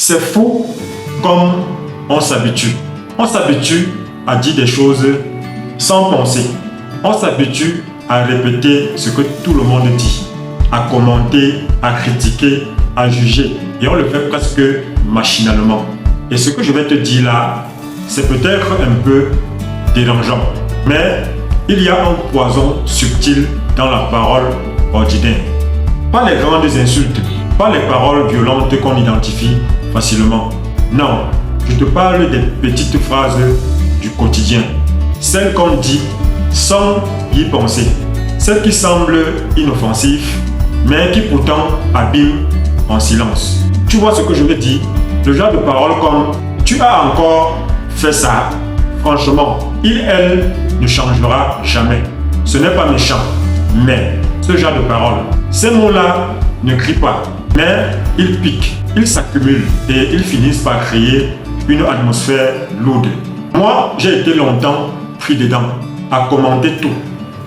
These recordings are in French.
C'est fou comme on s'habitue. On s'habitue à dire des choses sans penser. On s'habitue à répéter ce que tout le monde dit, à commenter, à critiquer, à juger. Et on le fait presque machinalement. Et ce que je vais te dire là, c'est peut-être un peu dérangeant. Mais il y a un poison subtil dans la parole ordinaire. Pas les grandes insultes, pas les paroles violentes qu'on identifie facilement. Non, je te parle des petites phrases du quotidien. Celles qu'on dit sans y penser. Celles qui semblent inoffensives, mais qui pourtant abîment en silence. Tu vois ce que je veux dire? Le genre de paroles comme « tu as encore fait ça ». Franchement, elle ne changera jamais. Ce n'est pas méchant, mais ce genre de paroles, ces mots-là ne crient pas, mais ils piquent, ils s'accumulent et ils finissent par créer une atmosphère lourde. Moi, j'ai été longtemps pris dedans, à commenter tout,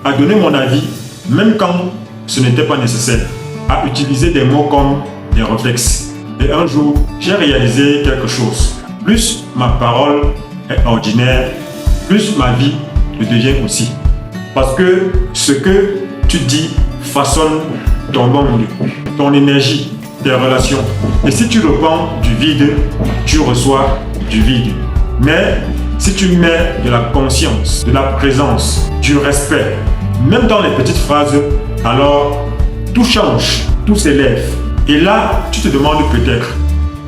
à donner mon avis, même quand ce n'était pas nécessaire, à utiliser des mots comme des réflexes. Et un jour, j'ai réalisé quelque chose. Plus ma parole est ordinaire, plus ma vie le devient aussi. Parce que ce que tu dis façonne ton monde, ton énergie, tes relations. Et si tu reprends du vide, tu reçois du vide. Mais si tu mets de la conscience, de la présence, du respect, même dans les petites phrases, alors tout change, tout s'élève. Et là, tu te demandes peut-être,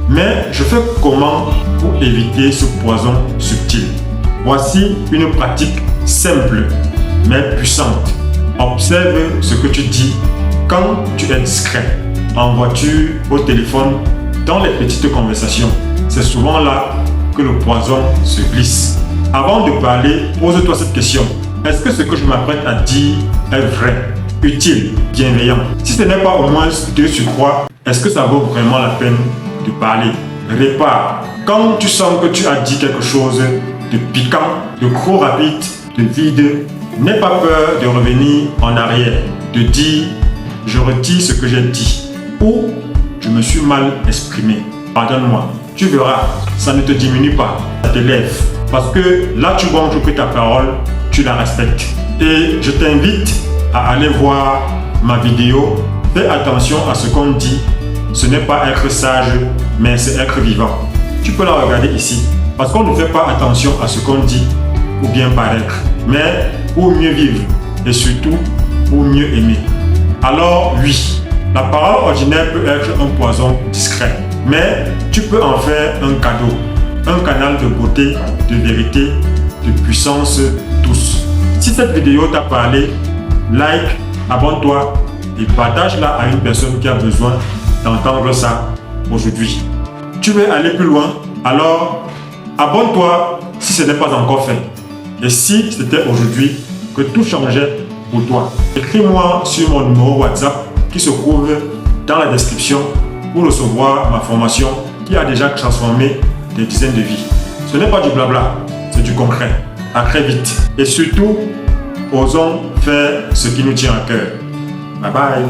mais je fais comment pour éviter ce poison subtil? Voici une pratique simple, mais puissante. Observe ce que tu dis quand tu es discret, en voiture, au téléphone, dans les petites conversations. C'est souvent là que le poison se glisse. Avant de parler, pose-toi cette question. Est-ce que ce que je m'apprête à dire est vrai, utile, bienveillant? Si ce n'est pas au moins ce que tu crois, est-ce que ça vaut vraiment la peine de parler? Répare. Quand tu sens que tu as dit quelque chose de piquant, de trop rapide, de vide, n'aie pas peur de revenir en arrière, de dire « je retire ce que j'ai dit » ou « je me suis mal exprimé, pardonne-moi ». Tu verras, ça ne te diminue pas, ça t'élève. Parce que là, tu montres que ta parole, tu la respectes. Et je t'invite à aller voir ma vidéo. Fais attention à ce qu'on dit. Ce n'est pas être sage, mais c'est être vivant. Tu peux la regarder ici. Parce qu'on ne fait pas attention à ce qu'on dit pour bien paraître, mais pour mieux vivre et surtout pour mieux aimer. Alors oui, la parole ordinaire peut être un poison discret, mais tu peux en faire un cadeau, un canal de beauté, de vérité, de puissance douce. Si cette vidéo t'a parlé, like, abonne-toi et partage-la à une personne qui a besoin d'entendre ça aujourd'hui. Tu veux aller plus loin? Alors, abonne-toi si ce n'est pas encore fait. Et si c'était aujourd'hui que tout changeait pour toi, écris-moi sur mon numéro WhatsApp qui se trouve dans la description pour recevoir ma formation qui a déjà transformé des dizaines de vies. Ce n'est pas du blabla, c'est du concret. À très vite. Et surtout, osons faire ce qui nous tient à cœur. Bye bye.